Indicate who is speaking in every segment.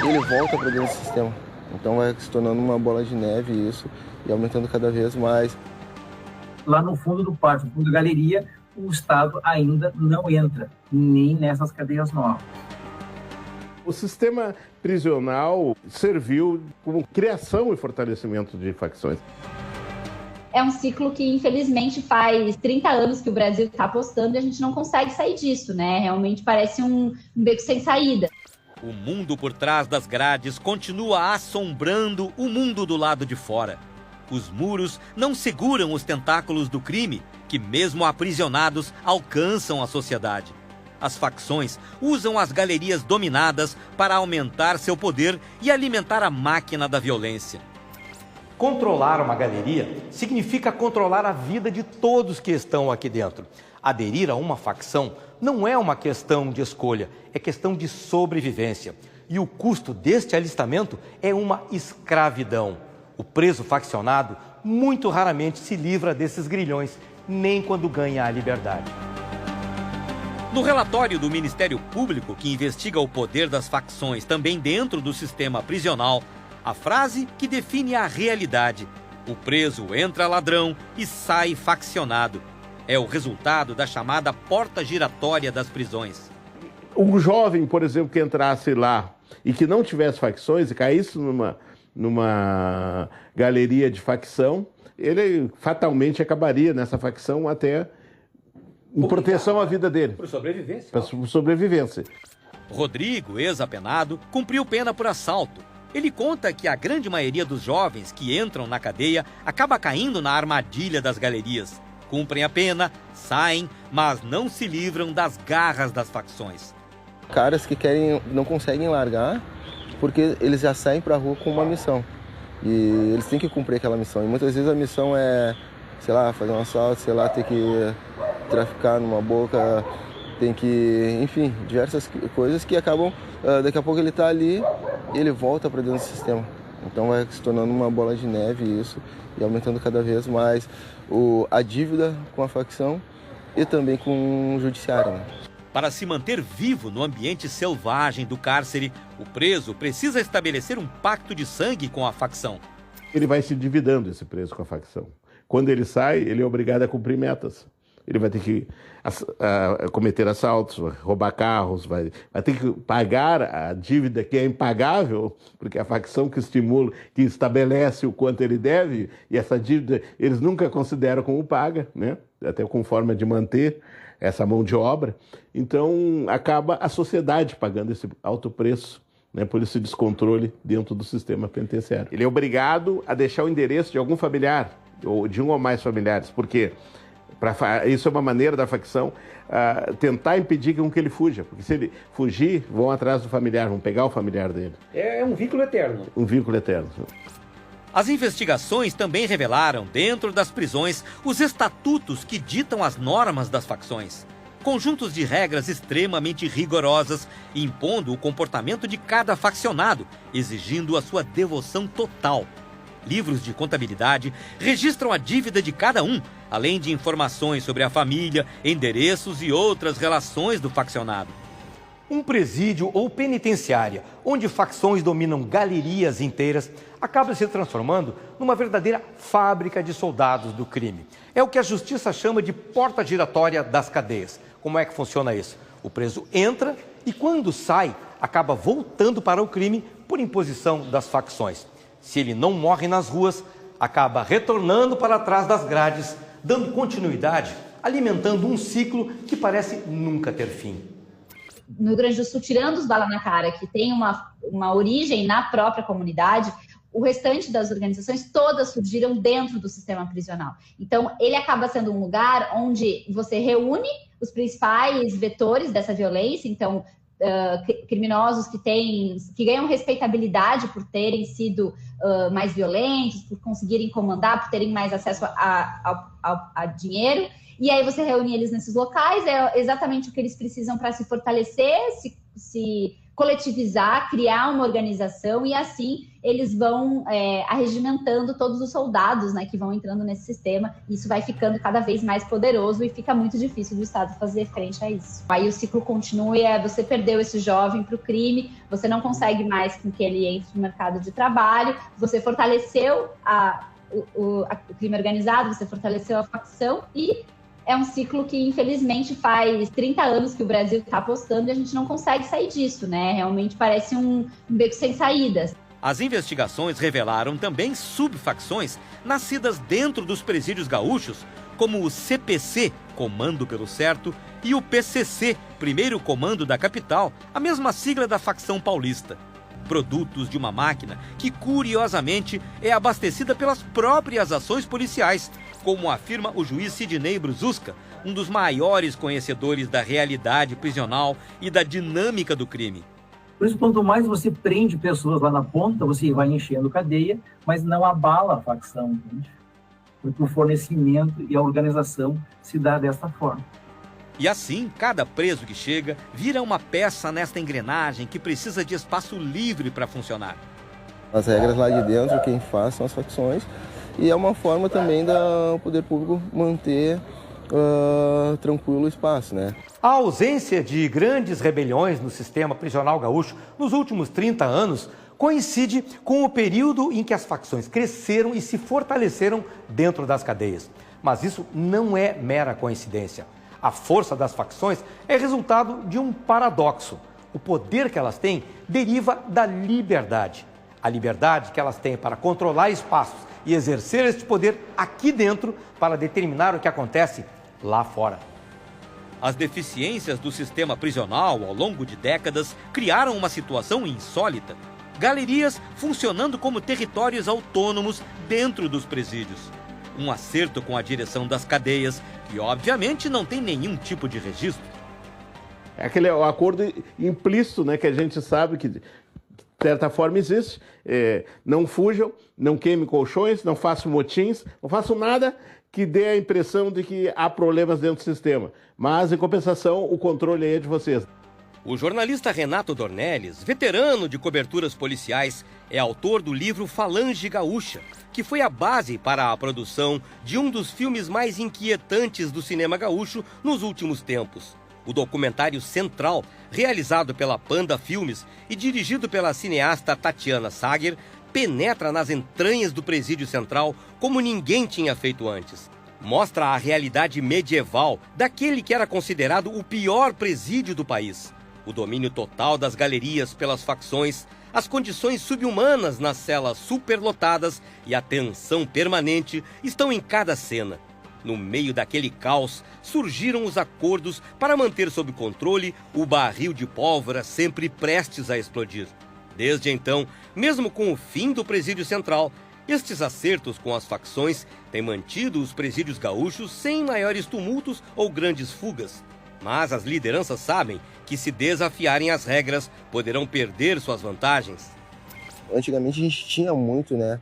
Speaker 1: e ele volta para dentro do sistema. Então vai se tornando uma bola de neve isso e aumentando cada vez mais.
Speaker 2: Lá no fundo do pátio, no fundo da galeria, o Estado ainda não entra, nem nessas cadeias novas.
Speaker 3: O sistema prisional serviu como criação e fortalecimento de facções.
Speaker 4: É um ciclo que, infelizmente, faz 30 anos que o Brasil está apostando e a gente não consegue sair disso, né? Realmente parece um beco sem saída.
Speaker 5: O mundo por trás das grades continua assombrando o mundo do lado de fora. Os muros não seguram os tentáculos do crime, que mesmo aprisionados alcançam a sociedade. As facções usam as galerias dominadas para aumentar seu poder e alimentar a máquina da violência.
Speaker 6: Controlar uma galeria significa controlar a vida de todos que estão aqui dentro. Aderir a uma facção não é uma questão de escolha, é questão de sobrevivência. E o custo deste alistamento é uma escravidão. O preso faccionado muito raramente se livra desses grilhões, nem quando ganha a liberdade.
Speaker 5: No relatório do Ministério Público, que investiga o poder das facções também dentro do sistema prisional, a frase que define a realidade: o preso entra ladrão e sai faccionado. É o resultado da chamada porta giratória das prisões.
Speaker 3: Um jovem, por exemplo, que entrasse lá e que não tivesse facções e caísse numa galeria de facção, ele fatalmente acabaria nessa facção até em proteção à vida dele.
Speaker 6: Por sobrevivência.
Speaker 3: Por sobrevivência.
Speaker 5: Rodrigo, ex-apenado, cumpriu pena por assalto. Ele conta que a grande maioria dos jovens que entram na cadeia acaba caindo na armadilha das galerias. Cumprem a pena, saem, mas não se livram das garras das facções.
Speaker 1: Caras que não conseguem largar porque eles já saem para a rua com uma missão. E eles têm que cumprir aquela missão. E muitas vezes a missão é, sei lá, fazer um assalto, sei lá, ter que traficar numa boca, tem que, enfim, diversas coisas que acabam, daqui a pouco ele está ali e ele volta para dentro do sistema. Então vai se tornando uma bola de neve isso e aumentando cada vez mais a dívida com a facção e também com o judiciário, né?
Speaker 5: Para se manter vivo no ambiente selvagem do cárcere, o preso precisa estabelecer um pacto de sangue com a facção.
Speaker 3: Ele vai se endividando, esse preso, com a facção. Quando ele sai, ele é obrigado a cumprir metas. Ele vai ter que cometer assaltos, roubar carros, vai ter que pagar a dívida que é impagável, porque a facção que estimula, que estabelece o quanto ele deve, e essa dívida eles nunca consideram como paga, né? Até com forma de manter essa mão de obra. Então, acaba a sociedade pagando esse alto preço, né, por esse descontrole dentro do sistema penitenciário. Ele é obrigado a deixar o endereço de algum familiar, ou de um ou mais familiares, porque isso é uma maneira da facção tentar impedir que ele fuja, porque se ele fugir, vão atrás do familiar, vão pegar o familiar dele.
Speaker 6: É um vínculo eterno.
Speaker 3: Um vínculo eterno.
Speaker 5: As investigações também revelaram, dentro das prisões, os estatutos que ditam as normas das facções. Conjuntos de regras extremamente rigorosas, impondo o comportamento de cada faccionado, exigindo a sua devoção total. Livros de contabilidade registram a dívida de cada um, além de informações sobre a família, endereços e outras relações do faccionado.
Speaker 6: Um presídio ou penitenciária, onde facções dominam galerias inteiras, acaba se transformando numa verdadeira fábrica de soldados do crime. É o que a justiça chama de porta giratória das cadeias. Como é que funciona isso? O preso entra e, quando sai, acaba voltando para o crime por imposição das facções. Se ele não morre nas ruas, acaba retornando para trás das grades, dando continuidade, alimentando um ciclo que parece nunca ter fim.
Speaker 4: No Rio Grande do Sul, tirando os bala na cara, que tem uma origem na própria comunidade, o restante das organizações todas surgiram dentro do sistema prisional. Então, ele acaba sendo um lugar onde você reúne os principais vetores dessa violência, então, criminosos que ganham respeitabilidade por terem sido mais violentos, por conseguirem comandar, por terem mais acesso a dinheiro. E aí você reúne eles nesses locais, é exatamente o que eles precisam para se fortalecer, se coletivizar, criar uma organização e assim eles vão arregimentando todos os soldados, né, que vão entrando nesse sistema. Isso vai ficando cada vez mais poderoso e fica muito difícil do Estado fazer frente a isso. Aí o ciclo continua e você perdeu esse jovem para o crime, você não consegue mais com que ele entre no mercado de trabalho, você fortaleceu o crime organizado, você fortaleceu a facção e é um ciclo que, infelizmente, faz 30 anos que o Brasil está apostando e a gente não consegue sair disso, né? Realmente parece um beco sem saídas.
Speaker 5: As investigações revelaram também subfacções nascidas dentro dos presídios gaúchos, como o CPC, Comando pelo Certo, e o PCC, Primeiro Comando da Capital, a mesma sigla da facção paulista. Produtos de uma máquina que, curiosamente, é abastecida pelas próprias ações policiais, como afirma o juiz Sidney Brzuska, um dos maiores conhecedores da realidade prisional e da dinâmica do crime.
Speaker 2: Por isso, quanto mais você prende pessoas lá na ponta, você vai enchendo cadeia, mas não abala a facção, entende? Porque o fornecimento e a organização se dá dessa forma.
Speaker 5: E assim, cada preso que chega vira uma peça nesta engrenagem que precisa de espaço livre para funcionar.
Speaker 1: As regras lá de dentro, quem faz são as facções, e é uma forma também do poder público manter tranquilo o espaço, né?
Speaker 6: A ausência de grandes rebeliões no sistema prisional gaúcho nos últimos 30 anos coincide com o período em que as facções cresceram e se fortaleceram dentro das cadeias. Mas isso não é mera coincidência. A força das facções é resultado de um paradoxo. O poder que elas têm deriva da liberdade. A liberdade que elas têm para controlar espaços e exercer este poder aqui dentro para determinar o que acontece lá fora.
Speaker 5: As deficiências do sistema prisional ao longo de décadas criaram uma situação insólita. Galerias funcionando como territórios autônomos dentro dos presídios. Um acerto com a direção das cadeias, que obviamente não tem nenhum tipo de registro.
Speaker 3: É aquele acordo implícito, né, que a gente sabe que, de certa forma, existe. Não fujam, não queimem colchões, não façam motins, não façam nada que dê a impressão de que há problemas dentro do sistema. Mas, em compensação, o controle é de vocês.
Speaker 5: O jornalista Renato Dornelles, veterano de coberturas policiais, é autor do livro Falange Gaúcha, que foi a base para a produção de um dos filmes mais inquietantes do cinema gaúcho nos últimos tempos. O documentário Central, realizado pela Panda Filmes e dirigido pela cineasta Tatiana Sager, penetra nas entranhas do Presídio Central como ninguém tinha feito antes. Mostra a realidade medieval daquele que era considerado o pior presídio do país. O domínio total das galerias pelas facções, as condições subhumanas nas celas superlotadas e a tensão permanente estão em cada cena. No meio daquele caos, surgiram os acordos para manter sob controle o barril de pólvora sempre prestes a explodir. Desde então, mesmo com o fim do Presídio Central, estes acertos com as facções têm mantido os presídios gaúchos sem maiores tumultos ou grandes fugas. Mas as lideranças sabem que, se desafiarem as regras, poderão perder suas vantagens.
Speaker 1: Antigamente a gente tinha muito, né?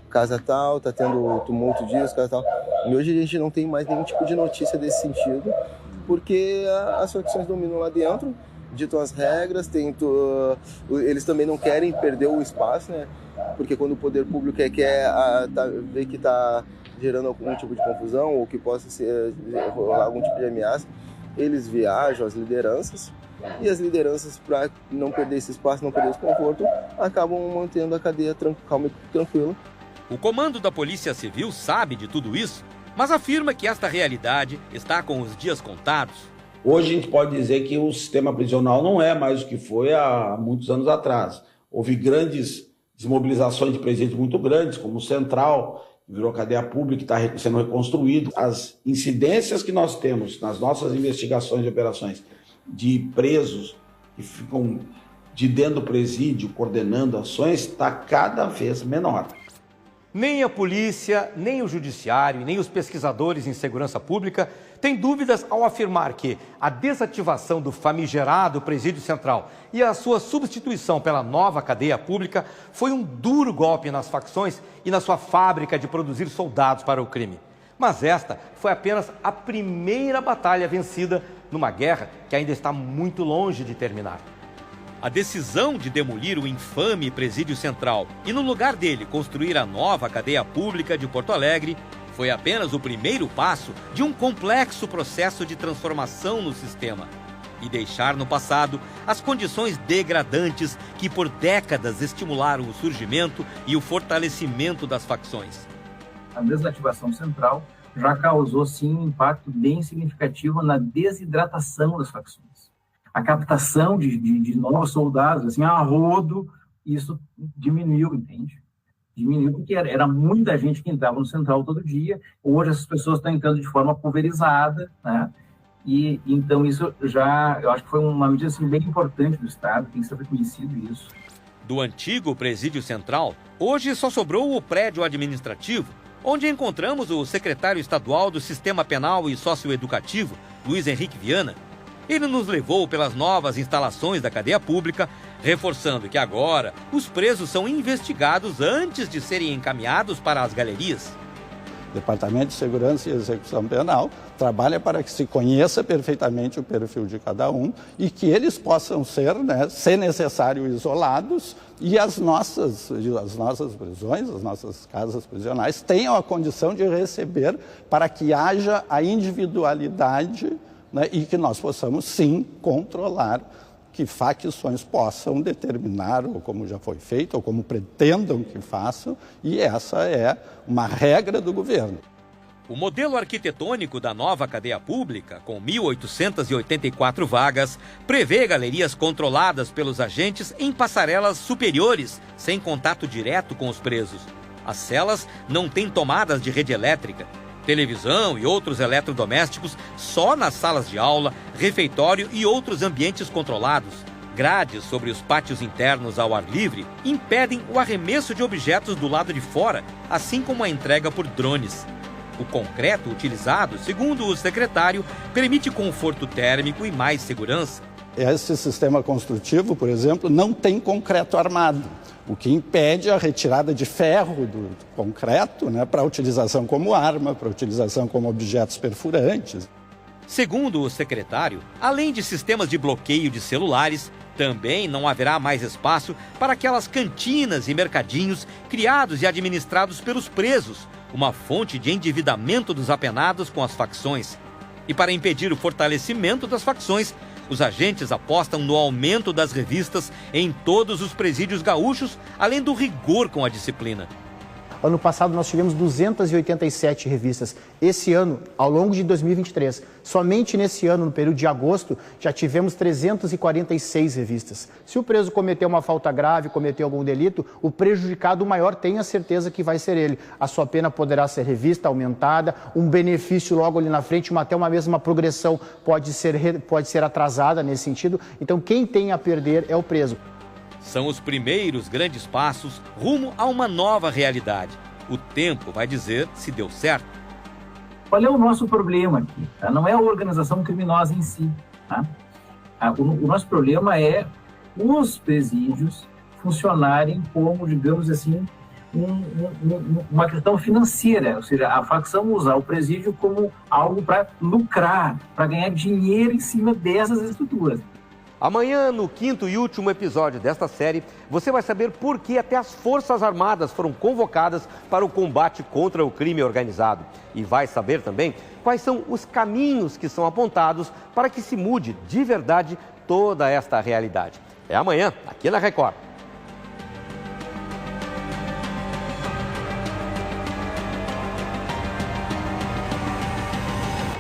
Speaker 1: Casa tal, tá tendo tumulto disso, casa tal. E hoje a gente não tem mais nenhum tipo de notícia desse sentido, porque as facções dominam lá dentro, ditam as regras, eles também não querem perder o espaço, né? Porque quando o poder público vê que está gerando algum tipo de confusão ou que possa rolar algum tipo de ameaça, eles viajam as lideranças, e as lideranças, para não perder esse espaço, não perder esse conforto, acabam mantendo a cadeia calma e tranquila.
Speaker 5: O comando da Polícia Civil sabe de tudo isso, mas afirma que esta realidade está com os dias contados.
Speaker 7: Hoje a gente pode dizer que o sistema prisional não é mais o que foi há muitos anos atrás. Houve grandes desmobilizações de presídios muito grandes, como o Central, que virou cadeia pública, que está sendo reconstruído. As incidências que nós temos nas nossas investigações e operações de presos que ficam de dentro do presídio coordenando ações está cada vez menor.
Speaker 6: Nem a polícia, nem o judiciário, nem os pesquisadores em segurança pública têm dúvidas ao afirmar que a desativação do famigerado Presídio Central e a sua substituição pela nova cadeia pública foi um duro golpe nas facções e na sua fábrica de produzir soldados para o crime. Mas esta foi apenas a primeira batalha vencida numa guerra que ainda está muito longe de terminar.
Speaker 5: A decisão de demolir o infame Presídio Central e, no lugar dele, construir a nova cadeia pública de Porto Alegre foi apenas o primeiro passo de um complexo processo de transformação no sistema e deixar no passado as condições degradantes que por décadas estimularam o surgimento e o fortalecimento das facções.
Speaker 2: A desativação central já causou, sim, um impacto bem significativo na desidratação das facções. A captação de novos soldados, assim, a rodo, isso diminuiu, entende? Diminuiu porque era muita gente que entrava no central todo dia. Hoje essas pessoas estão entrando de forma pulverizada, né? E então isso já, eu acho que foi uma medida assim, bem importante do Estado, tem que ser reconhecido isso.
Speaker 5: Do antigo Presídio Central, hoje só sobrou o prédio administrativo, onde encontramos o secretário estadual do Sistema Penal e Socioeducativo, Luiz Henrique Viana. Ele nos levou pelas novas instalações da cadeia pública, reforçando que agora os presos são investigados antes de serem encaminhados para as galerias.
Speaker 8: O Departamento de Segurança e Execução Penal trabalha para que se conheça perfeitamente o perfil de cada um e que eles possam ser, né, se necessário, isolados e as nossas prisões, as nossas casas prisionais tenham a condição de receber para que haja a individualidade, né, e que nós possamos, sim, controlar que facções possam determinar, ou como já foi feito, ou como pretendam que façam, e essa é uma regra do governo.
Speaker 5: O modelo arquitetônico da nova cadeia pública, com 1.884 vagas, prevê galerias controladas pelos agentes em passarelas superiores, sem contato direto com os presos. As celas não têm tomadas de rede elétrica. Televisão e outros eletrodomésticos só nas salas de aula, refeitório e outros ambientes controlados. Grades sobre os pátios internos ao ar livre impedem o arremesso de objetos do lado de fora, assim como a entrega por drones. O concreto utilizado, segundo o secretário, permite conforto térmico e mais segurança.
Speaker 8: Esse sistema construtivo, por exemplo, não tem concreto armado, o que impede a retirada de ferro do concreto, né, para utilização como arma, para utilização como objetos perfurantes.
Speaker 5: Segundo o secretário, além de sistemas de bloqueio de celulares, também não haverá mais espaço para aquelas cantinas e mercadinhos criados e administrados pelos presos, uma fonte de endividamento dos apenados com as facções. E para impedir o fortalecimento das facções, os agentes apostam no aumento das revistas em todos os presídios gaúchos, além do rigor com a disciplina.
Speaker 9: Ano passado nós tivemos 287 revistas. Esse ano, ao longo de 2023, somente nesse ano, no período de agosto, já tivemos 346 revistas. Se o preso cometeu uma falta grave, cometeu algum delito, o prejudicado maior tenha certeza que vai ser ele. A sua pena poderá ser revista, aumentada, um benefício logo ali na frente, até uma mesma progressão pode ser atrasada nesse sentido. Então quem tem a perder é o preso.
Speaker 5: São os primeiros grandes passos rumo a uma nova realidade. O tempo vai dizer se deu certo.
Speaker 2: Qual é o nosso problema aqui? Tá? Não é a organização criminosa em si. Tá? O nosso problema é os presídios funcionarem como, digamos assim, uma questão financeira. Ou seja, a facção usar o presídio como algo para lucrar, para ganhar dinheiro em cima dessas estruturas.
Speaker 6: Amanhã, no 5º e último episódio desta série, você vai saber por que até as Forças Armadas foram convocadas para o combate contra o crime organizado. E vai saber também quais são os caminhos que são apontados para que se mude de verdade toda esta realidade. É amanhã, aqui na Record.